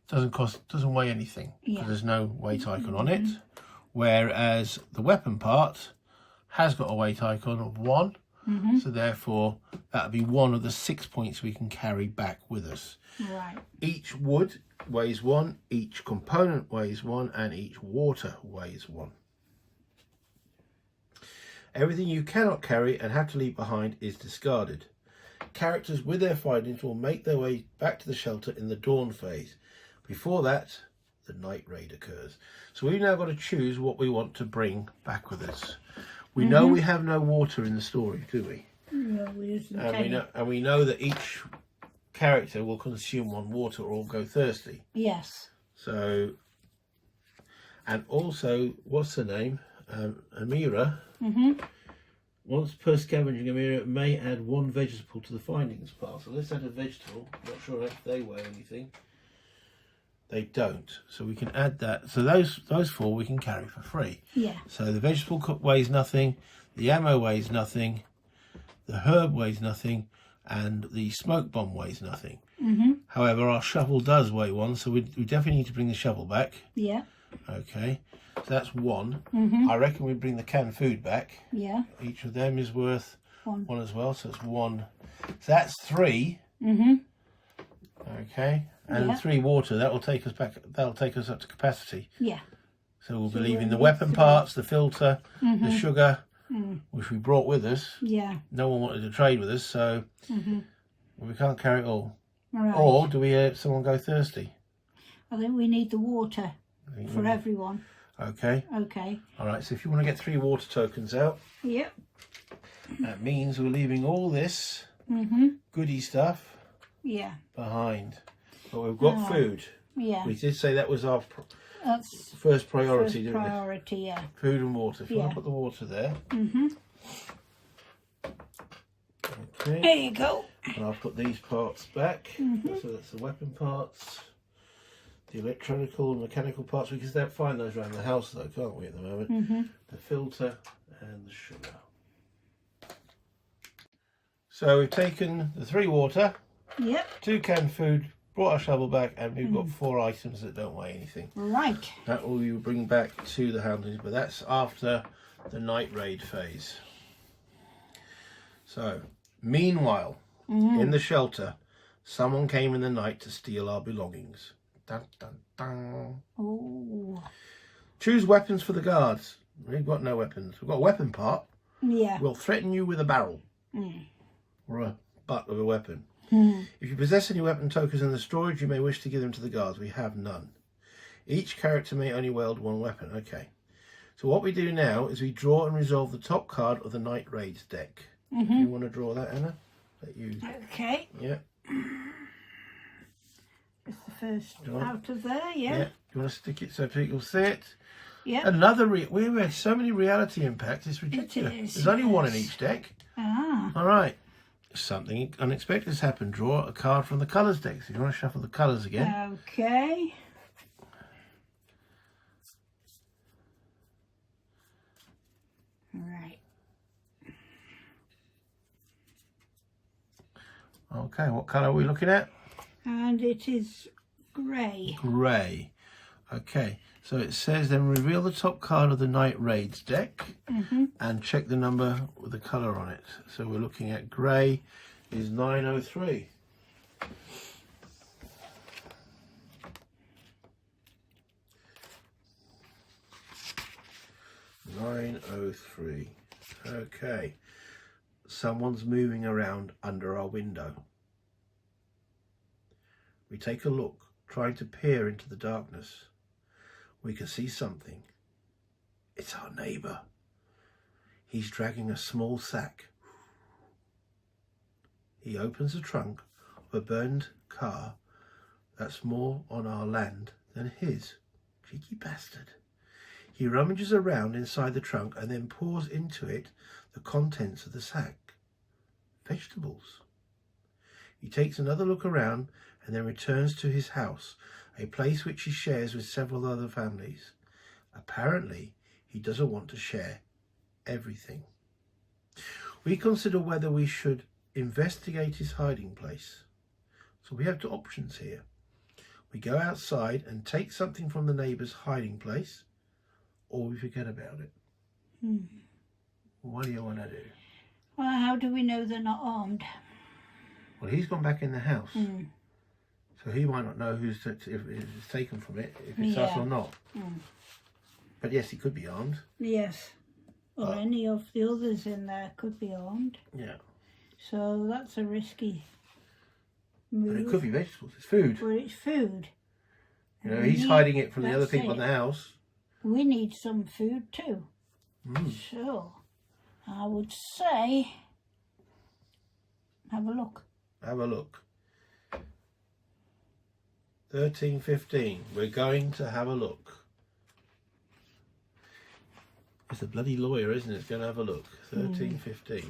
doesn't weigh anything because there's no weight icon on it, whereas the weapon part has got a weight icon of 1. So therefore, that'll be 1 of the 6 points we can carry back with us. Right. Each wood weighs 1, each component weighs 1, and each water weighs 1. Everything you cannot carry and have to leave behind is discarded. Characters with their findings will make their way back to the shelter in the dawn phase. Before that, the night raid occurs. So we've now got to choose what we want to bring back with us. We know we have no water in the story, do we? No, we know that each character will consume 1 water or go thirsty. Yes. So, and also, what's her name? Amira. Once per scavenging, Amira may add 1 vegetable to the findings pile. So let's add a vegetable. Not sure if they weigh anything. They don't. So we can add that. So those 4 we can carry for free. Yeah. So the vegetable cook weighs nothing. The ammo weighs nothing. The herb weighs nothing. And the smoke bomb weighs nothing. However, our shovel does weigh 1. So we definitely need to bring the shovel back. Yeah. Okay. So that's 1. I reckon we bring the canned food back. Yeah. Each of them is worth 1 as well. So it's 1. So that's 3. Okay. And 3 water. That will take us back. That'll take us up to capacity. Yeah. So we'll be leaving the weapon parts, the filter, the sugar, which we brought with us. Yeah. No one wanted to trade with us, so we can't carry it all. Right. Or do we someone go thirsty? I think we need the water for everyone. Okay. Okay. All right. So if you want to get 3 water tokens out, Yep. that means we're leaving all this goody stuff behind. But we've got food. Yeah. We did say that was our That's first priority, didn't priority, yeah. we? Food and water. If you want to put the water there. Okay. There you go. And I'll put these parts back. So that's the weapon parts, the electronical and mechanical parts. We can find those around the house though, can't we, at the moment? The filter and the sugar. So we've taken the 3 water, Yep. 2 canned food, brought our shovel back, and we've got 4 items that don't weigh anything. Right. That will you bring back to the Houndlings, but that's after the night raid phase. So, meanwhile, in the shelter, someone came in the night to steal our belongings. Dun, dun, dun. Oh. Choose weapons for the guards. We've got no weapons. We've got a weapon part. Yeah. We'll threaten you with a barrel or a butt of a weapon. If you possess any weapon tokens in the storage, you may wish to give them to the guards. We have none. Each character may only wield 1 weapon. Okay. So what we do now is we draw and resolve the top card of the Night Raids deck. If you want to draw that, Anna. Let you. Okay. Yeah. It's the first out of there, yeah. Yeah. You want to stick it so people see it? Yeah. Another. We have so many reality impacts. It's ridiculous. It is, There's only 1 in each deck. Ah. All right. Something unexpected has happened. Draw a card from the colours deck. So if you want to shuffle the colours again. Okay. Right. Okay, what colour are we looking at? And it is grey. Grey. Okay, so it says then reveal the top card of the Night Raids deck and check the number with the colour on it. So we're looking at grey is 903. Okay, someone's moving around under our window. We take a look, trying to peer into the darkness. We can see something. It's our neighbour. He's dragging a small sack. He opens the trunk of a burned car that's more on our land than his. Cheeky bastard. He rummages around inside the trunk and then pours into it the contents of the sack. Vegetables. He takes another look around and then returns to his house, a place which he shares with several other families. Apparently, he doesn't want to share everything. We consider whether we should investigate his hiding place. So we have two options here. We go outside and take something from the neighbour's hiding place, or we forget about it. What do you want to do? Well, how do we know they're not armed? Well, he's gone back in the house. So he might not know if it's taken from it, if it's us or not. But yes, he could be armed. Yes. Or any of the others in there could be armed. Yeah. So that's a risky move. But it could be vegetables. It's food. Well, it's food. You know, he's hiding it from the other people in the house. We need some food too. So, I would say, have a look. Have a look. 13:15. We're going to have a look. It's a bloody lawyer, isn't it? It's going to have a look. 13:15.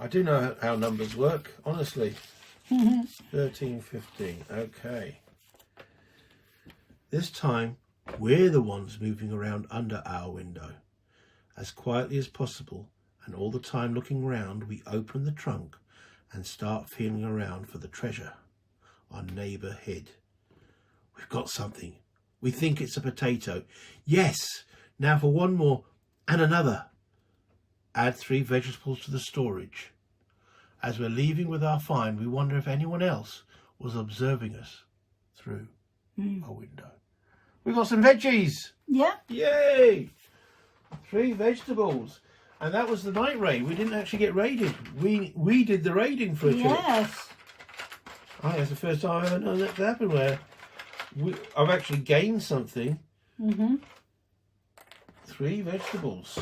I do know how numbers work, honestly. 13:15. Okay. This time, we're the ones moving around under our window. As quietly as possible, and all the time looking round, we open the trunk and start feeling around for the treasure our neighbour hid. We've got something. We think it's a potato. Yes! Now for one more and another. Add 3 vegetables to the storage. As we're leaving with our find, we wonder if anyone else was observing us through a window. We've got some veggies! Yeah. Yay! 3 vegetables. And that was the night raid. We didn't actually get raided. We did the raiding for a trip. Yes. I think that's the first time I've ever known that to happen, where I've actually gained something. 3 vegetables.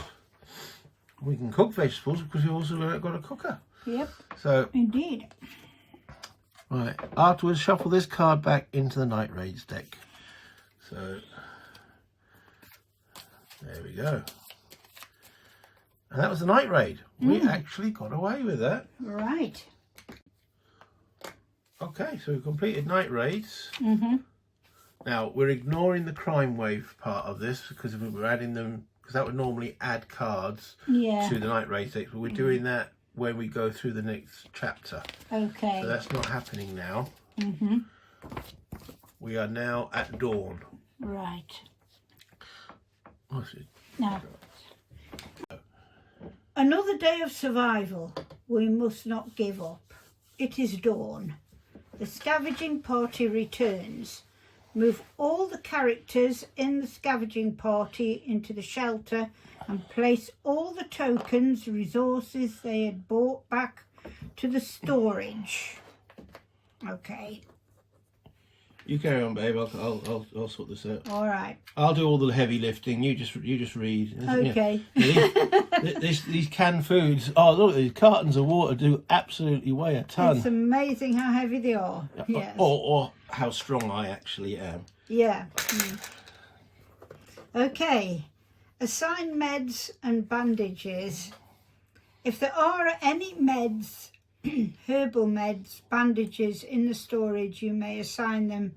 We can cook vegetables because we've also got a cooker. Yep. So, indeed. Right. Afterwards, shuffle this card back into the Night Raids deck. So, there we go. And that was the Night Raid. We actually got away with that. Right. Okay, so we've completed Night Raids. Now, we're ignoring the crime wave part of this because we're adding them, because that would normally add cards to the Night Raids deck, but we're doing that when we go through the next chapter. Okay. So that's not happening now. We are now at dawn. Right. What's it? Now, another day of survival. We must not give up. It is dawn. The scavenging party returns. Move all the characters in the scavenging party into the shelter and place all the tokens, resources they had brought back to the storage. Okay. You carry on, babe. I'll sort this out. All right. I'll do all the heavy lifting. You just read. Okay. Yeah. These canned foods. Oh, look! These cartons of water do absolutely weigh a ton. It's amazing how heavy they are. Yes. Or how strong I actually am. Yeah. Okay. Assign meds and bandages. If there are any meds, herbal meds, bandages in the storage, you may assign them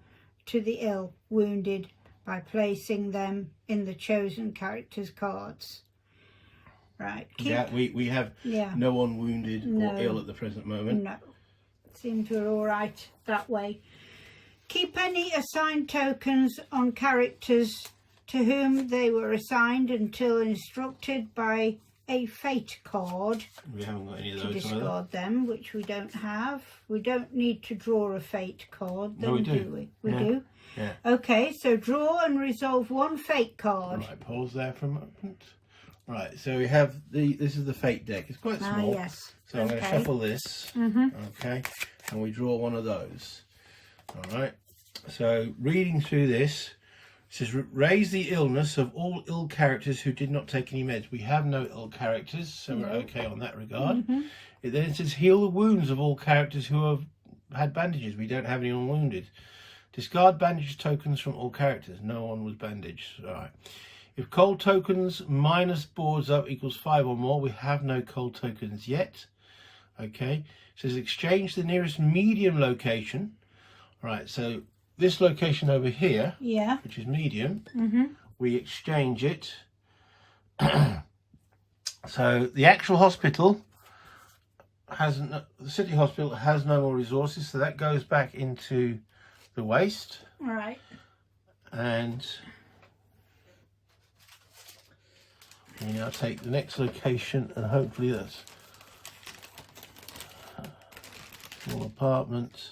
to the ill, wounded by placing them in the chosen character's cards. Right. Yeah, we have no one wounded No. or ill at the present moment. No. Seems we're all right that way. Keep any assigned tokens on characters to whom they were assigned until instructed by a fate card We haven't got any of to those either. discard them, which we don't have. We don't need to draw a fate card, then, No, we do. do we? We Yeah. do? Yeah. Okay, so draw and resolve one fate card. Right, pause there for a moment. Right, so we have this is the fate deck. It's quite Ah, small. yes. So I'm going to Okay. shuffle this. Okay, and we draw one of those. All right. So reading through this, it says raise the illness of all ill characters who did not take any meds. We have no ill characters, so we're okay on that regard. It then says heal the wounds of all characters who have had bandages. We don't have anyone wounded. Discard bandage tokens from all characters. No one was bandaged. All right. If cold tokens minus boards up equals 5 or more, we have no cold tokens yet. Okay. It says exchange the nearest medium location. All right. So this location over here, which is medium, we exchange it. So the actual hospital the city hospital has no more resources, so that goes back into the waste. All right. And we now take the next location, and hopefully that's a small apartment,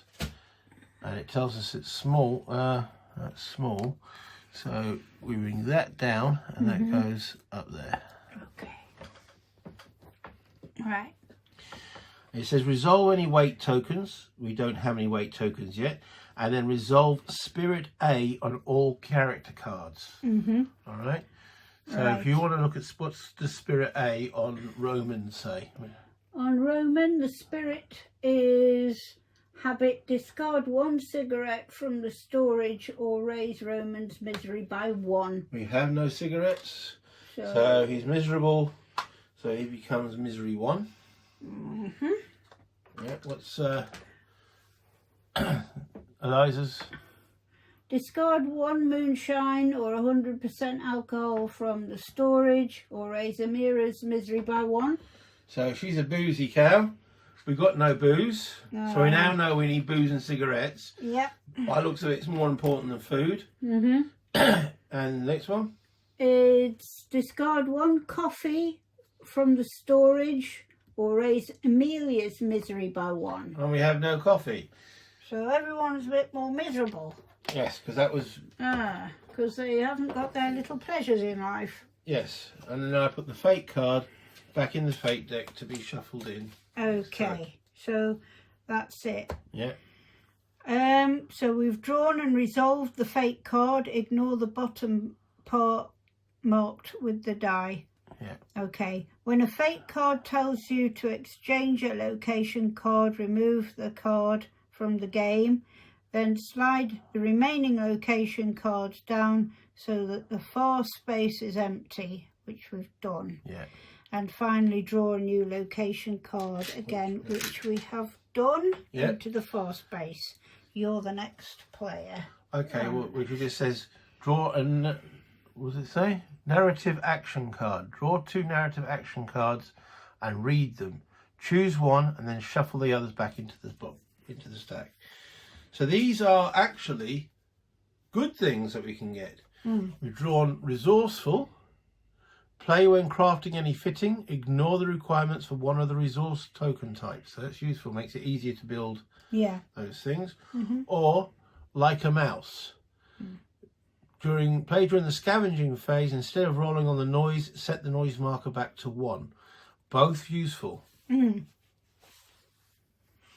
and it tells us it's small. That's small, so we bring that down, and that goes up there. Okay. All right. It says resolve any weight tokens. We don't have any weight tokens yet. And then resolve Spirit A on all character cards. All right. So if you want to look at what's the Spirit A on Roman, say. On Roman, the spirit is habit, discard 1 cigarette from the storage or raise Roman's misery by 1. We have no cigarettes. So he's miserable. So he becomes misery 1. Yeah, what's Eliza's? Discard 1 moonshine or 100% alcohol from the storage or raise Amira's misery by 1. So she's a boozy cow. We've got no booze. So we now know we need booze and cigarettes. Yep. By the looks of it, it's more important than food. And the next one? It's discard 1 coffee from the storage or raise Amelia's misery by 1. And we have no coffee. So everyone's a bit more miserable. Yes, because that was... because they haven't got their little pleasures in life. Yes, and then I put the fate card back in the fate deck to be shuffled in. Okay, so that's it. Yeah. So we've drawn and resolved the fate card. Ignore the bottom part marked with the die. Yeah. Okay. When a fate card tells you to exchange a location card, remove the card from the game. Then slide the remaining location cards down so that the far space is empty, which we've done. Yeah. And finally draw a new location card again, which we have done, into the far space. You're the next player. Okay, well, which just says draw a... What does it say? Narrative action card. Draw 2 narrative action cards and read them. Choose one and then shuffle the others back into the stack. So these are actually good things that we can get. We've drawn resourceful. Play when crafting any fitting. Ignore the requirements for one of the resource token types. So that's useful. Makes it easier to build those things. Or like a mouse. Play during the scavenging phase, instead of rolling on the noise, set the noise marker back to 1. Both useful.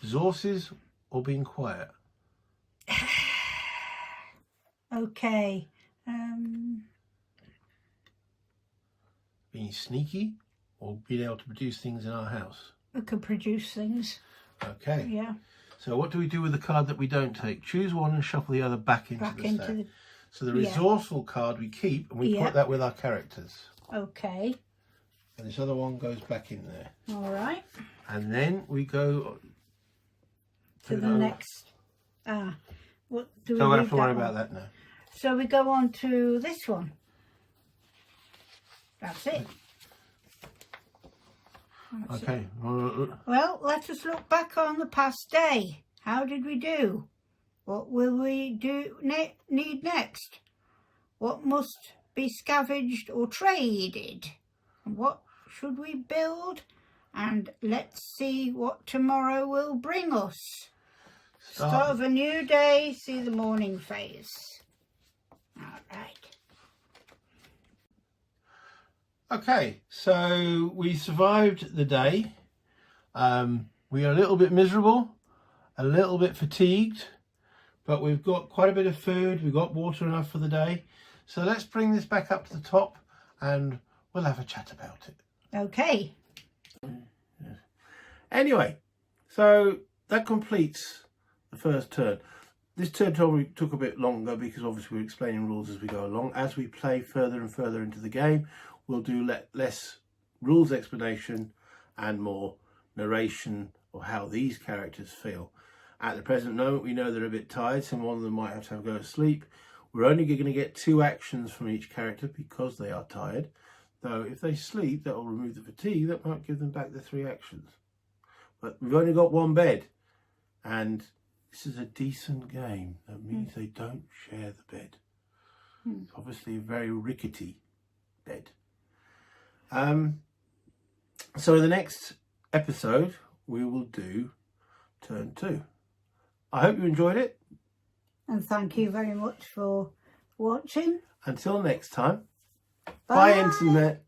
Resources or being quiet. Okay. Being sneaky or being able to produce things in our house. We could produce things. Okay. Yeah. So what do we do with the card that we don't take? Choose one and shuffle the other back into the stack. So the resourceful card we keep and we put that with our characters. Okay. And this other one goes back in there. All right. And then we go to the next. What do we don't have to worry about that now. So we go on to this one. That's it. Okay. Well, let us look back on the past day. How did we do? What will we need next? What must be scavenged or traded? And what should we build? And let's see what tomorrow will bring us. Start of a new day, see the morning phase. All right. Okay, so we survived the day. We are a little bit miserable, a little bit fatigued, but we've got quite a bit of food. We've got water enough for the day. So let's bring this back up to the top and we'll have a chat about it. Okay. Anyway, so that completes the first turn. This turn took a bit longer because obviously we're explaining rules as we go along. As we play further and further into the game, we'll do less rules explanation and more narration of how these characters feel. At the present moment, we know they're a bit tired, so one of them might have to go to sleep. We're only going to get 2 actions from each character because they are tired. Though if they sleep, that will remove the fatigue. That might give them back the 3 actions. But we've only got 1 bed. And this is a decent game. That means they don't share the bed. It's obviously a very rickety bed. So in the next episode, we will do turn 2. I hope you enjoyed it. And thank you very much for watching. Until next time. Bye, Internet.